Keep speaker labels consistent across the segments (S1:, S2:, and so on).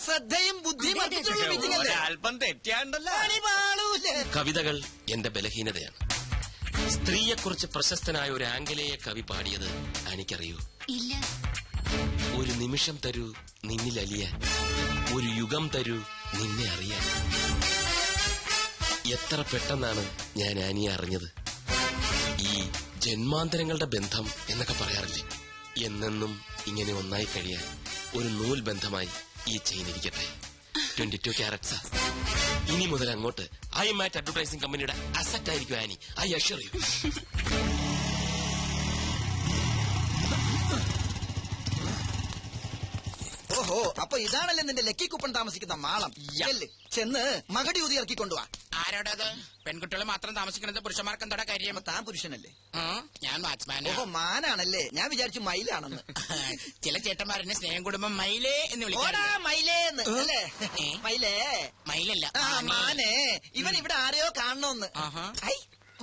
S1: ശ്രദ്ധയും ബുദ്ധിയും
S2: അല്പം തെറ്റിയാണ്ടല്ലോ.
S3: കവിതകൾ എന്റെ ബലഹീനതയാണ്. സ്ത്രീയെക്കുറിച്ച് പ്രശസ്തനായ ഒരു ആംഗലേയ കവി പാടിയത് എനിക്കറിയൂ.
S4: ഇല്ല.
S3: ഒരു നിമിഷം തരൂ നിന്നിൽ അലിയാൻ, ഒരു യുഗം തരൂ നിന്നെ അറിയാൻ. എത്ര പെട്ടെന്നാണ് ഞാൻ ആനിയെ അറിഞ്ഞത്. ഈ ജന്മാന്തരങ്ങളുടെ ബന്ധം എന്നൊക്കെ പറയാറില്ലേ, എന്നെന്നും ഇങ്ങനെ ഒന്നായി കഴിയാൻ ഒരു നൂൽ ബന്ധമായി ഈ ചെയിൻ ഇരിക്കട്ടെ. 22 ക്യാരറ്റ്സാ. ഇനി മുതൽ അങ്ങോട്ട് ഐ മാറ്റ് അഡ്വർടൈസിംഗ് കമ്പനിയുടെ അസറ്റ് ആയിരിക്കും ആനി. I assure you.
S1: ഓഹോ, അപ്പൊ ഇതാണല്ലേ നിന്റെ ലക്കി കൂപ്പൺ താമസിക്കുന്ന മാളം. ചെന്ന് മകടി ഊതി ഇറക്കി കൊണ്ടുപോവാ.
S2: ആരോടത്? പെൺകുട്ടികൾ മാത്രം താമസിക്കുന്നത് പുരുഷന്മാർക്ക് എന്താ കാര്യം?
S1: താൻ പുരുഷനല്ലേ?
S2: ഞാൻ വാച്ച്മാൻ.
S1: ഓഹോ, മാനാണല്ലേ. ഞാൻ വിചാരിച്ചു മയിലാണെന്ന്.
S2: ചില ചേട്ടന്മാരെന്നെ സ്നേഹം കുടുംബം മയിലേ എന്ന് വിളിക്കാ.
S1: മയിലേന്ന് അല്ലേ? മയിലേ
S2: മയിലല്ല,
S1: മാനേ. ഇവൻ ഇവിടെ ആരെയോ കാണണോന്ന്.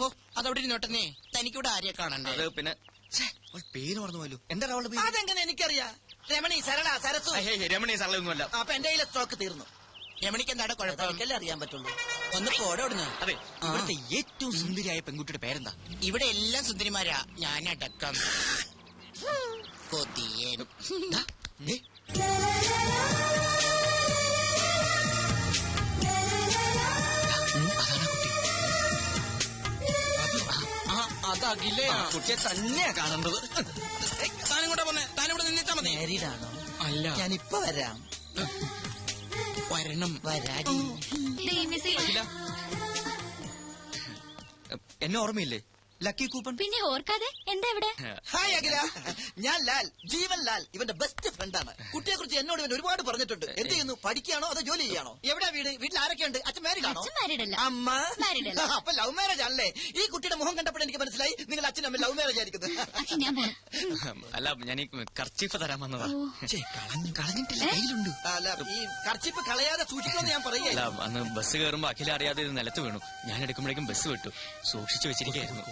S2: ഓ, അതവിടെ ഇരുന്നോട്ടെ. തനിക്കിവിടെ ആരെയോ കാണണ്ടേ?
S1: പിന്നെ
S2: പേര് മറന്നു പോയല്ലോ. എന്താ അവളുടെ
S1: പേര്? അതെങ്ങനെ എനിക്കറിയാം. രമണി, സരള, സരസു.
S2: രമണി സരളൊന്നുമല്ല.
S1: അപ്പൊ എന്റെ കയ്യിലെ സ്റ്റോക്ക് തീർന്നു.
S2: രമണിക്ക് എന്താണ് കുഴപ്പം?
S1: എനിക്കല്ലേ അറിയാൻ പറ്റുള്ളൂ.
S2: ഒന്ന് പോടോടുന്നു.
S5: അതെ, ഇവിടുത്തെ ഏറ്റവും സുന്ദരിയായ പെൺകുട്ടിയുടെ പേരെന്താ?
S2: ഇവിടെ എല്ലാം സുന്ദരിമാരാ, ഞാനടക്കം. കൊതിയൻ. അതകിലേ
S1: കുട്ടിയെ തന്നെയാ കാണേണ്ടത്.
S2: താനും കൂടെ പോന്നെ. താനിവിടെ നിന്നിട്ടാ മതി.
S1: മാരീഡാണോ?
S2: അല്ല.
S1: ഞാനിപ്പൊ വരാം.
S2: വരണം.
S1: വരാടി.
S5: എന്നെ ഓർമ്മയില്ലേ? Lucky coupon.
S4: പിന്നെ ഓർക്കാതെ എന്താ ഇവിടെ?
S1: ഹായ് അഖില, ഞാൻ ലാൽ, ജീവൻ ലാൽ, ഇവന്റെ ബെസ്റ്റ് ഫ്രണ്ടാണ്. കുട്ടിയെ കുറിച്ച് എന്നോട് ഇവൻ ഒരുപാട് പറഞ്ഞിട്ടുണ്ട്. എന്ത് ചെയ്യുന്നു? പഠിക്കുകയാണോ അതോ ജോലി ചെയ്യാണോ? എവിടെയാ വീട്? വീട്ടിൽ ആരൊക്കെയുണ്ട്? അച്ഛൻ മാരീഡാണോ? അമ്മ? അപ്പൊ ലവ് മാരേജ് ആണല്ലേ? ഈ കുട്ടിയുടെ മുഖം കണ്ടപ്പോൾ എനിക്ക് മനസ്സിലായി നിങ്ങൾ അച്ഛനും അമ്മ ലവ് മാരേജ് ആയിരിക്കുന്നത്.
S5: അല്ല, ഞാൻ ഈ കർച്ചീഫ് തരാൻ വന്നതാ.
S1: കളഞ്ഞിട്ടില്ല, കയ്യിലുണ്ട്. അല്ല, ഈ കർച്ചീഫ് കളയാതെ സൂക്ഷിക്കണമെന്ന് ഞാൻ പറയുകയല്ല.
S5: അന്ന് ബസ് കയറുമ്പോ അഖില അറിയാതെ ഇത് നിലത്ത് വീണു. ഞാൻ എടുക്കുമ്പോഴേക്കും ബസ് വിട്ടു. സൂക്ഷിച്ചു വെച്ചിരിക്കുന്നു.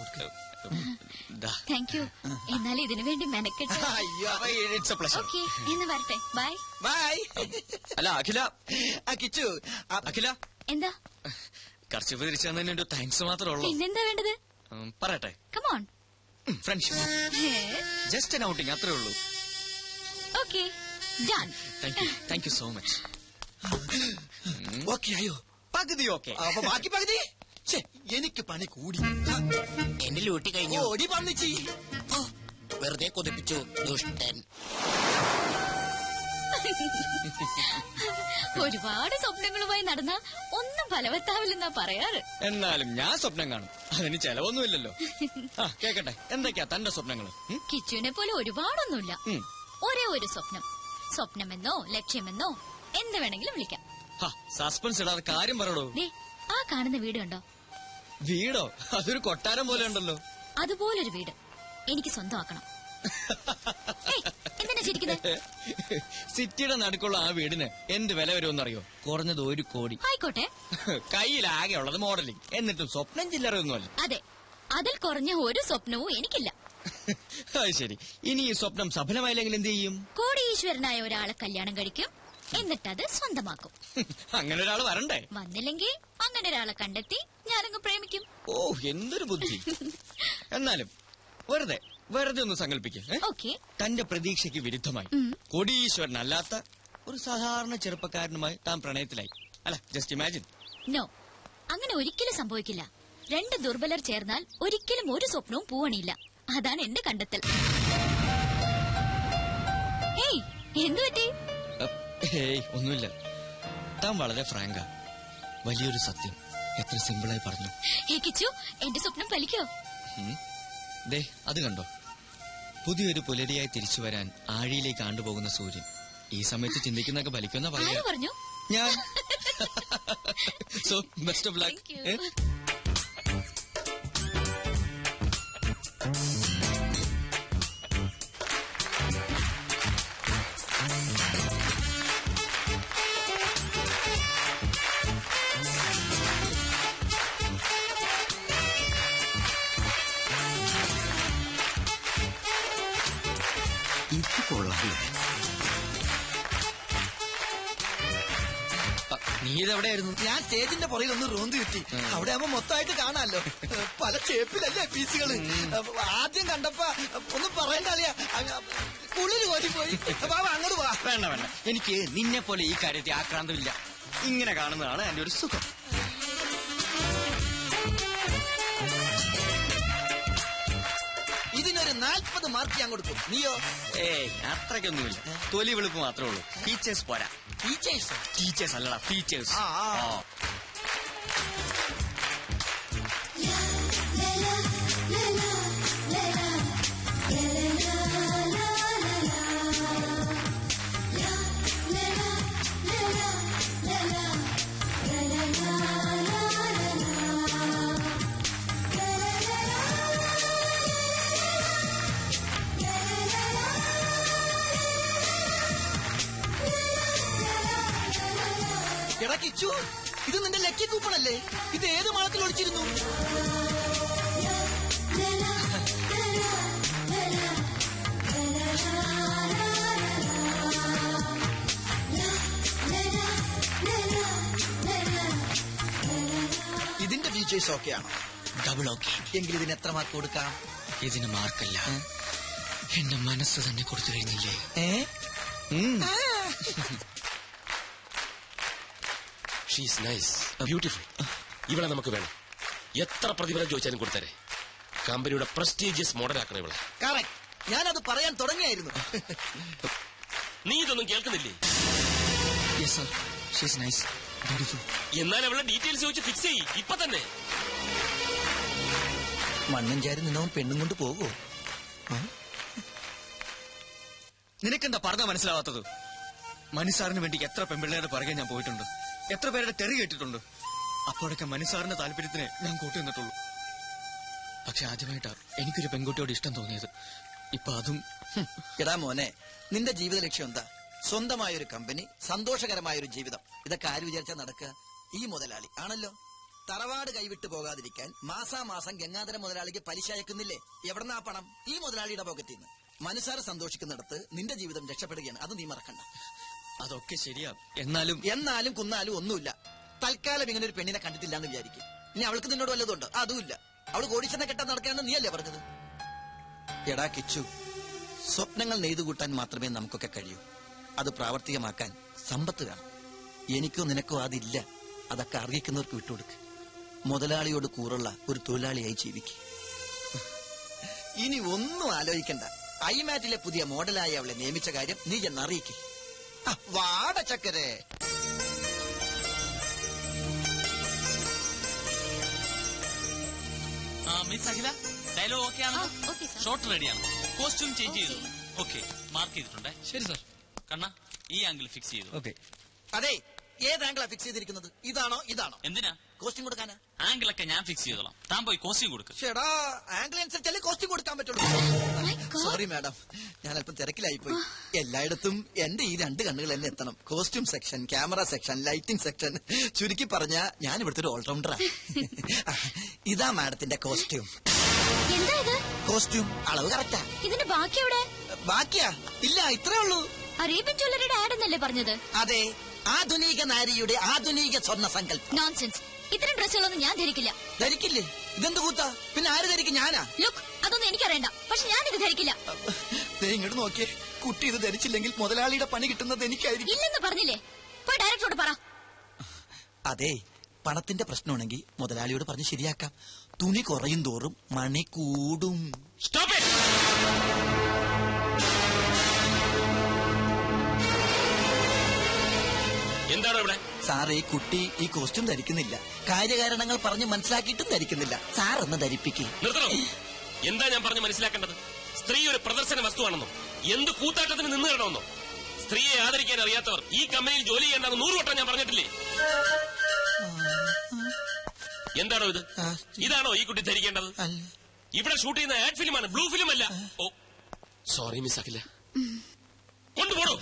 S4: Thank you. എന്നാലും ഇതിനു വേണ്ടി മെനക്കെട്ട്.
S5: ഓക്കേ,
S4: എന്ന് വരട്ടെ. Bye
S1: bye.
S5: അല്ല അഖില,
S1: കിച്ചു,
S5: അഖില
S4: എന്താ?
S5: കർച്ചീഫ് തിരിച്ചു തന്നതിന് താങ്ക്സ് മാത്രമേ ഉള്ളൂ.
S4: പിന്നെന്താ വേണ്ടത്?
S5: പറയട്ടെ.
S4: Come on.
S5: Friendship, just an outing, അത്രേ ഉള്ളൂ.
S4: Okay, done.
S5: Thank you so much.
S1: Okay ആയോ?
S5: പകുതി ഓക്കെ.
S1: അപ്പൊ ബാക്കി പകുതി എനിക്ക് പണി കൂടി.
S2: എന്റെ ലൂട്ടി കഴിഞ്ഞു.
S1: ഓടി പന്നിച്ചി.
S2: വെറുതെ കൊതിപ്പിച്ചു, ദുഷ്ടൻ.
S4: ഒരുപാട് സ്വപ്നങ്ങളുമായി നടന്ന ഒന്നും ഫലവത്താവില്ലെന്നാ പറയാറ്.
S5: എന്നാലും ഞാൻ സ്വപ്നം കാണും, അതിന് ചെലവൊന്നുമില്ലല്ലോ. കേക്കട്ടെ, എന്തൊക്കെയാ തന്റെ സ്വപ്നങ്ങൾ?
S4: കിച്ചുവിനെ പോലെ ഒരുപാടൊന്നുമില്ല, ഒരേ ഒരു സ്വപ്നം. സ്വപ്നമെന്നോ ലക്ഷ്യമെന്നോ എന്ത് വേണമെങ്കിലും വിളിക്കാം.
S5: സസ്പെൻസ് ഇടാതെ കാര്യം പറയടോ.
S4: ആ കാണുന്ന വീട് കണ്ടോ?
S5: വീടോ? അതൊരു കൊട്ടാരം പോലെ ഉണ്ടല്ലോ.
S4: അതുപോലൊരു വീട് എനിക്ക് സ്വന്തമാക്കണം. എന്തിനാ ചിരിക്കുന്നത്?
S5: സിറ്റിയുടെ നടുക്കുള്ള ആ വീടിന് എന്ത് വില വരുമെന്നറിയോ? കുറഞ്ഞത് 1 കോടി.
S4: ആയിക്കോട്ടെ.
S5: കയ്യിലാകെ ഉള്ളത് മോഡലിംഗ്, എന്നിട്ടും സ്വപ്നം ചില്ലറയൊന്നുമല്ല.
S4: അതെ, അതിൽ കുറഞ്ഞ ഒരു സ്വപ്നവും എനിക്കില്ല.
S5: അത് ശരി. ഇനി ഈ സ്വപ്നം സഫലമായില്ലെങ്കിൽ എന്ത് ചെയ്യും?
S4: കോടീശ്വരനായ ഒരാളെ കല്യാണം കഴിക്കും, എന്നിട്ടത് സ്വന്തമാക്കും.
S5: അങ്ങനെ ഒരാൾ വരണ്ടേ?
S4: വന്നില്ലെങ്കിൽ അങ്ങനെ ഒരാളെ കണ്ടെത്തി ഞാനങ്ങ് പ്രേമിക്കും.
S5: ഓ, എന്തൊരു ബുദ്ധി. എന്നാലും വെറുതെ ഒന്ന് സങ്കല്പിക്കുക. തന്റെ പ്രതീക്ഷയ്ക്ക് വിരുദ്ധമായി കോടീശ്വരനല്ലാത്ത ഒരു സാധാരണ ചെറുപ്പക്കാരനുമായി താൻ പ്രണയത്തിലായി. അല്ല, ജസ്റ്റ് ഇമാജിൻ.
S4: നോ, അങ്ങനെ ഒരിക്കലും സംഭവിക്കില്ല. 2 ദുർബലർ ചേർന്നാൽ ഒരിക്കലും ഒരു സ്വപ്നവും പൂവണിയില്ല. അതാണ് എന്റെ കണ്ടെത്തൽ. ഹേയ്, എന്തു പറ്റി?
S5: ഹേയ്, ഒന്നുമില്ല. താൻ വളരെ ഫ്രാങ്കാ. വലിയൊരു സത്യം എത്ര സിമ്പിളായി പറഞ്ഞു.
S4: കിച്ചു, എന്റെ സ്വപ്നം ഫലിക്കോ?
S5: ദേ, അത് കണ്ടോ? പുതിയൊരു പുലരിയായി തിരിച്ചു വരാൻ ആഴിയിലേക്ക് ആണ്ടുപോകുന്ന സൂര്യൻ. ഈ സമയത്ത് ചിന്തിക്കുന്നൊക്കെ ഫലിക്കുന്ന
S4: പറഞ്ഞു
S5: ഞാൻ. So best of luck.
S1: ഇത് കൊള്ളാം.
S5: നീ ഇതെവിടെയായിരുന്നു?
S1: ഞാൻ സ്റ്റേജിന്റെ പുറകിൽ ഒന്ന് റൂന്ത് കിട്ടി. അവിടെ ആവുമ്പോ മൊത്തമായിട്ട് കാണാമല്ലോ. പല ഷേപ്പിലല്ലേ പീസുകള്. ആദ്യം കണ്ടപ്പോ ഒന്നും പറയണ്ട അറിയാ, കുളിര് കോരിപ്പോയി. അങ്ങോട്ട് പോവാ.
S5: വേണ്ട വേണ്ട, എനിക്ക് നിന്നെ പോലെ ഈ കാര്യത്തിൽ ആക്രാന്തമില്ല. ഇങ്ങനെ കാണുന്നതാണ് എന്റെ ഒരു സുഖം.
S1: ഇതിനൊരു 40 മാർക്ക് ഞാൻ കൊടുക്കും. നീയോ?
S5: അത്രയ്ക്കൊന്നുമില്ല. തൊലി വെളുപ്പ് മാത്രമേ ഉള്ളൂ. ടീച്ചേഴ്സ് പോരാ. ടീച്ചേഴ്സ് അല്ലടാ, ടീച്ചേഴ്സ്.
S1: എടാ കിച്ചു, ഇത് നിന്റെ ലക്കി കൂപ്പണല്ലേ? ഇത് ഏത് മാളത്തിൽ ഒളിച്ചിരുന്നു? ഇതിന്റെ ഫീച്ചേഴ്സ് ഓക്കെ ആണോ?
S5: Double okay.
S1: എങ്കിൽ ഇതിന് എത്ര മാർക്ക് കൊടുക്കാം?
S5: ഇതിന് മാർക്കല്ല, എന്റെ മനസ്സ് തന്നെ കൊടുത്തു കഴിഞ്ഞില്ലേ?
S3: She's nice, beautiful. ഇവളെ നമുക്ക് വേണം. എത്ര പ്രതിഫലം ചോദിച്ചാലും കൊടുത്തരെ. കമ്പനിയുടെ പ്രസ്റ്റീജിയസ് മോഡലാക്കണം ഇവളെ.
S1: കറക്റ്റ്, ഞാനത് പറയാൻ തുടങ്ങിയായിരുന്നു.
S3: നീ ഇതൊന്നും കേൾക്കുന്നില്ലേ? എന്നാൽ അവളുടെ ഡീറ്റെയിൽസ് ചോദിച്ച് ഫിക്സ് ചെയ്യ് ഇപ്പൊ തന്നെ.
S1: മണ്ണും ചാരി നിന്നവൻ പെണ്ണും കൊണ്ട് പോകുമോ?
S5: നിനക്കെന്താ പറഞ്ഞാ മനസ്സിലാവാത്തത്? മനുസാറിന് വേണ്ടി എത്ര പെൺപിള്ളേരുടെ പുറകെ ഞാൻ പോയിട്ടുണ്ട്, എത്ര പേരുടെ തെറി കേട്ടിട്ടുണ്ട്. അപ്പോഴൊക്കെ മനുസാറിന്റെ താല്പര്യത്തിന് ഞാൻ കൂട്ടി നിന്നിട്ടുള്ളൂ. പക്ഷെ ആദ്യമായിട്ടാ എനിക്കൊരു പെൺകുട്ടിയോട് ഇഷ്ടം തോന്നിയത്. ഇപ്പൊ അതും.
S1: എടാ മോനെ, നിന്റെ ജീവിത ലക്ഷ്യം എന്താ? സ്വന്തമായൊരു കമ്പനി, സന്തോഷകരമായൊരു ജീവിതം. ഇതൊക്കെ ആര് വിചാരിച്ചാ നടക്കുക? ഈ മുതലാളി ആണല്ലോ. തറവാട് കൈവിട്ടു പോകാതിരിക്കാൻ മാസാമാസം ഗംഗാധര മുതലാളിക്ക് പലിശ അയക്കുന്നില്ലേ? എവിടെന്നാ പണം? ഈ മുതലാളിയുടെ പോക്കറ്റിൽ നിന്ന്. മനുസാറ് സന്തോഷിക്കുന്നിടത്ത് നിന്റെ ജീവിതം രക്ഷപ്പെടുകയാണ്. അത് നീ മറക്കണ്ട.
S5: അതൊക്കെ ശരിയാ. എന്നാലും
S1: കുന്നാലും ഒന്നുമില്ല. തൽക്കാലം ഇങ്ങനെ ഒരു പെണ്ണിനെ കണ്ടിട്ടില്ല എന്ന് വിചാരിക്കും. ഇനി അവൾക്ക് നിന്നോട് വല്ലതുണ്ട്? അതുമില്ല. അവള് കോടീശ്വരനെ കെട്ടാൻ നടക്കാന്ന് നീയല്ലേ പറഞ്ഞത്? എടാ കിച്ചു, സ്വപ്നങ്ങൾ നെയ്തുകൂട്ടാൻ മാത്രമേ നമുക്കൊക്കെ കഴിയൂ. അത് പ്രാവർത്തികമാക്കാൻ സമ്പത്ത് വേണം. എനിക്കോ നിനക്കോ അതില്ല. അതൊക്കെ അർഹിക്കുന്നവർക്ക് വിട്ടുകൊടുക്ക്. മുതലാളിയോട് കൂറുള്ള ഒരു തൊഴിലാളിയായി ജീവിക്കും. ഇനി ഒന്നും ആലോചിക്കണ്ട. ഐമാറ്റിലെ പുതിയ മോഡലായി അവളെ നിയമിച്ച കാര്യം നീ എന്നറിയിക്കും. വാട ചക്കരെ.
S6: മിസ് അഖില, ഡയലോഗ് ഓക്കെ ആണോ? ഷോട്ട് റെഡിയാണ്. കോസ്റ്റ്യൂം ചേഞ്ച് ചെയ്തു. ഓക്കെ, മാർക്ക് ചെയ്തിട്ടുണ്ട്. ശരി സാർ. കണ്ണ, ഈ ആംഗിൾ ഫിക്സ് ചെയ്തു.
S5: ഓക്കെ.
S1: അതെ, ഏത് ആംഗിളാ ഫിക്സ് ചെയ്തിരിക്കുന്നത്? ഇതാണോ?
S6: എന്തിനാ?
S1: കോസ്റ്റ്യൂം കൊടുക്കാനാ?
S6: ആംഗിളൊക്കെ ഞാൻ ഫിക്സ് ചെയ്തോളാം. താൻ പോയി കോസ്റ്റ്യൂം കൊടുക്കും.
S1: ചേടാ, ആംഗിൾ അനുസരിച്ചല്ലേ കോസ്റ്റ്യൂം കൊടുക്കാൻ പറ്റുള്ളൂ. സോറി മാഡം, ഞാൻ അല്പം തിരക്കിലായി പോയി. എല്ലായിടത്തും എന്റെ ഈ 2 കണ്ണുകൾ തന്നെ എത്തണം. Costume section, camera section, lighting section. ചുരുക്കി പറഞ്ഞ ഞാൻ ഇവിടുത്തെ ഒരു ഓൾറൗണ്ടറാ. ഇതാ മാഡത്തിന്റെ കോസ്റ്റ്യൂം. കോസ്റ്റ്യൂം അളവ് കറക്റ്റാ.
S4: ഇതിന്റെ ബാക്കി എവിടെ?
S1: ബാക്കിയാ? ഇല്ല, ഇത്രേ ഉള്ളൂ.
S4: അറേബ്യൻ ജ്വല്ലറിയുടെ ആഡ് എന്നല്ലേ പറഞ്ഞത്?
S1: അതെ, ആധുനിക നാരിയുടെ ആധുനിക സ്വർണ്ണ സങ്കല്പം.
S4: നോൺസെൻസ്. ഇത്തരം ഡ്രസ്സുകളൊന്നും ഞാൻ ധരിക്കില്ല.
S1: ധരിക്കില്ലേ? ഇതെന്ത് കൂത്താ? പിന്നെ ആര് ധരിക്കും? ഞാനാ?
S4: ലുക്ക്, അതൊന്നും എനിക്കറിയണ്ട. പക്ഷെ ഞാൻ ഇത് ധരിക്കില്ല.
S1: ഇങ്ങോട്ട് നോക്കിയേ. കുട്ടി ഇത് ധരിച്ചില്ലെങ്കിൽ മുതലാളിയുടെ പണി കിട്ടുന്നത് എനിക്കായിരിക്കും.
S4: ഇല്ലെന്ന് പറഞ്ഞില്ലേ? പോയി ഡയറക്ടറോട് പറ.
S1: അതെ, പണത്തിന്റെ പ്രശ്നമാണെങ്കിൽ മുതലാളിയോട് പറഞ്ഞ് ശരിയാക്കാം. തുണി കുറയും തോറും മണി കൂടും.
S3: എന്താണ് ഇവിടെ?
S1: സാറേ, ഈ കുട്ടി ഈ കോസ്റ്റ്യൂം ധരിക്കുന്നില്ല. കാര്യകാരണങ്ങൾ പറഞ്ഞ് മനസ്സിലാക്കിയിട്ടും ധരിക്കുന്നില്ല. സാർ ഒന്ന് ധരിപ്പിക്കും.
S3: നിർത്തണം. എന്താ ഞാൻ പറഞ്ഞ് മനസ്സിലാക്കേണ്ടത്? സ്ത്രീ ഒരു പ്രദർശന വസ്തുവാണെന്നോ, എന്ത് കൂത്താട്ടത്തിന് നിന്ന് തരണമെന്നോ? സ്ത്രീയെ ആദരിക്കാൻ അറിയാത്തവർ ഈ കമ്പനിയിൽ ജോലി ചെയ്യേണ്ടെന്ന് 100 വട്ടം ഞാൻ പറഞ്ഞിട്ടില്ലേ? എന്താണോ ഇത്? ഇതാണോ ഈ കുട്ടി ധരിക്കേണ്ടത്? ഇവിടെ ഷൂട്ട് ചെയ്യുന്ന ആഡ് ഫിലിമാണ്, ബ്ലൂ ഫിലിം അല്ല. ഓ സോറി മിസ് അഖില. കൊണ്ടുപോടോ.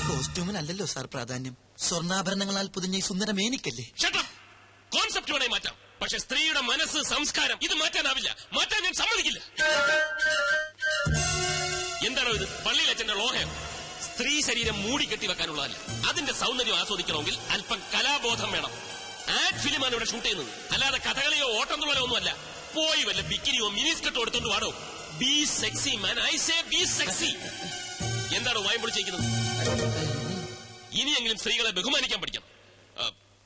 S1: കോസ്റ്റ്യൂമിനല്ലല്ലോ സാർ പ്രാധാന്യം. സ്വർണ്ണാഭരണങ്ങളാൽ പൊതിഞ്ഞ ഈ സുന്ദര മേനിക്കല്ലേ.
S3: കോൺസെപ്റ്റ് വേണേ മാറ്റാം, പക്ഷെ സ്ത്രീയുടെ മനസ്സ്, സംസ്കാരം ഇത് മാറ്റാനാവില്ല. മാറ്റാൻ ഞാൻ സമ്മതിക്കില്ല. എന്താണോ ഇത്? പള്ളിയിലച്ഛന്റെ ലോഹയം. സ്ത്രീ ശരീരം മൂടിക്കെട്ടി വെക്കാനുള്ളതല്ല. അതിന്റെ സൗന്ദര്യം ആസ്വദിക്കണമെങ്കിൽ അല്പം കലാബോധം വേണം. ആഡ് ഫിലിമാണ് ഇവിടെ ഷൂട്ട് ചെയ്യുന്നത്, അല്ലാതെ കഥകളിയോ ഓട്ടംതുള്ളലോ ഒന്നുമല്ല. പോയി വല്ല ബിക്കിനിയോ മിനിസ്കർട്ടോ എടുത്തോണ്ട് വാടോ. Be sexy man, I say be sexy. എന്താണ് വായും പൊളിച്ചിരിക്കുന്നത്? ഇനിയെങ്കിലും സ്ത്രീകളെ ബഹുമാനിക്കാൻ പഠിക്കണം.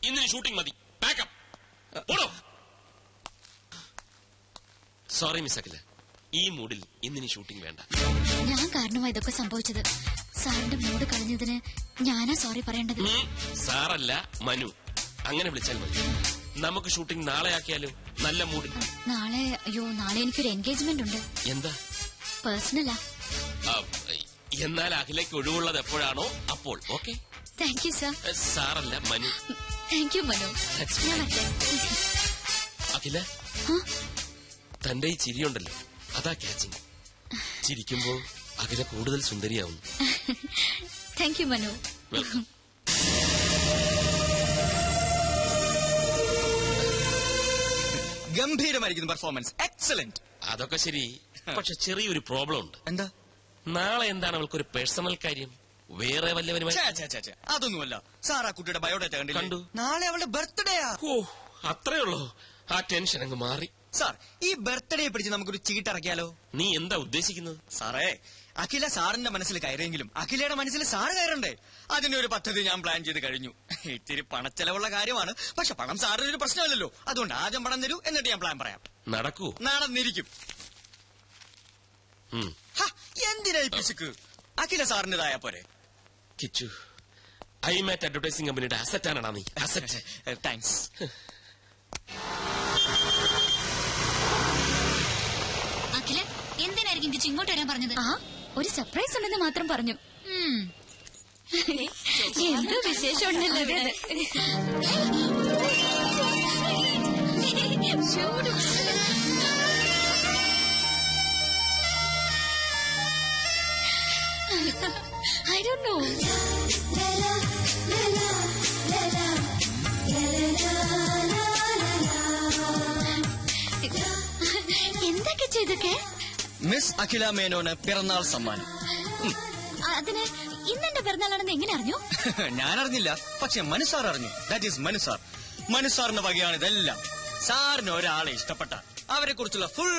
S3: ഇന്നിന് ഷൂട്ടിംഗ് മതി. പാക്കപ്പ് പോടോ. സോറി മിസ് അഖില, ഈ മൂഡിൽ ഇന്നിനി ഷൂട്ടിംഗ് വേണ്ട.
S4: ഞാൻ കാരണമായി ഇതൊക്കെ സംഭവിച്ചത്. സാറിന്റെ മൂഡ് കളഞ്ഞതിന് ഞാനാ സോറി പറയേണ്ടത്.
S3: സാറല്ല, മനു. അങ്ങനെ വിളിച്ചാൽ മതി. നമുക്ക് ഷൂട്ടിംഗ് നാളെ ആക്കിയാലോ? നല്ല മൂഡിൽ.
S4: നാളെ നാളെ എനിക്കൊരു എൻഗേജ്മെന്റ് ഉണ്ട്.
S3: എന്താ?
S4: പേഴ്സണലാ.
S3: എന്നാൽ അഖിലയ്ക്ക് ഒഴിവുള്ളത് എപ്പോഴാണോ അപ്പോൾ. ഓക്കെ.
S4: Thank you sir.
S3: സാറല്ല, മനു.
S4: Thank you Manu. ഞാൻ വരട്ടെ.
S3: അഖില, തന്റെ ഈ ചിരിയുണ്ടല്ലോ, അതാ ക്യാച്ചിങ്. ചിരിക്കുമ്പോ അഖില കൂടുതൽ സുന്ദരിയാവുന്നു.
S4: Thank you Manu.
S3: വെൽക്കം.
S5: ഗംഭീരമായിരിക്കുന്നു പെർഫോമൻസ്. എക്സലന്റ്.
S3: അതൊക്കെ ശരി, പക്ഷെ ചെറിയൊരു പ്രോബ്ലം ഉണ്ട്.
S5: എന്താ?
S3: നാളെ എന്താണ് അവൾക്കൊരു പേഴ്സണൽ കാര്യം? വേറെ വല്ലവരുമായി?
S5: അതൊന്നുമല്ല സാർ. ആ കുട്ടിയുടെ ബയോഡേറ്റ
S3: കണ്ടു.
S5: കണ്ടു. നാളെ അവളുടെ ബർത്ത്ഡേയാ.
S3: ഓ, അത്രേ ഉള്ളൂ. ആ ടെൻഷൻ അങ്ങ് മാറി.
S5: സാർ, ഈ ബർത്ത്ഡേ പിടിച്ച് നമുക്കൊരു ചീട്ടിറക്കിയാലോ?
S3: നീ എന്താ ഉദ്ദേശിക്കുന്നത്?
S5: സാറേ, അഖില സാറിന്റെ മനസ്സിൽ കയറിയെങ്കിലും അഖിലയുടെ മനസ്സിൽ സാറ് കയറണ്ടേ? അതിനൊരു പദ്ധതി ഞാൻ പ്ലാൻ ചെയ്ത് കഴിഞ്ഞു. ഇത്തിരി പണച്ചെലവുള്ള കാര്യമാണ്, പക്ഷെ പണം സാറിന് ഒരു പ്രശ്നമല്ലല്ലോ. അതുകൊണ്ട് ആദ്യം പണം തരൂ, എന്നിട്ട് ഞാൻ പ്ലാൻ പറയാം.
S3: നടക്കൂ?
S5: നടന്നിരിക്കും. എന്തിനാ ഈ പിശുക്ക്? അഖില സാറിന്റേതായ പോരെ.
S3: കിച്ചു, ഐമാറ്റ് അഡ്വർടൈസിംഗ് കമ്പനിയുടെ അസറ്റാണാ നീ. അസറ്റ്.
S5: താങ്ക്സ്.
S4: അഖില, എന്തിനായിരിക്കും കിച്ചു ഇങ്ങോട്ട് വരാൻ പറഞ്ഞത്? ഒരു സർപ്രൈസ് ഉണ്ടെന്ന് മാത്രം പറഞ്ഞു. എന്തോ വിശേഷം ഉണ്ടല്ലോ ഇവിടെ. I don't know. എന്തൊക്കെ ചെയ്തൊക്കെ?
S5: മിസ് അഖില മേനോന് പിറന്നാൾ സമ്മാനം.
S4: അതിന് ഇന്നെന്റെ പിറന്നാളാണെന്ന് എങ്ങനെ അറിഞ്ഞു?
S5: ഞാൻ അറിഞ്ഞില്ല, പക്ഷെ മനുസാർ അറിഞ്ഞു. That is മനുസാർ. മനുസാറിന്റെ വകയാണ് ഇതെല്ലാം. സാറിന് ഒരാളെ ഇഷ്ടപ്പെട്ട അവരെ കുറിച്ചുള്ള ഫുൾ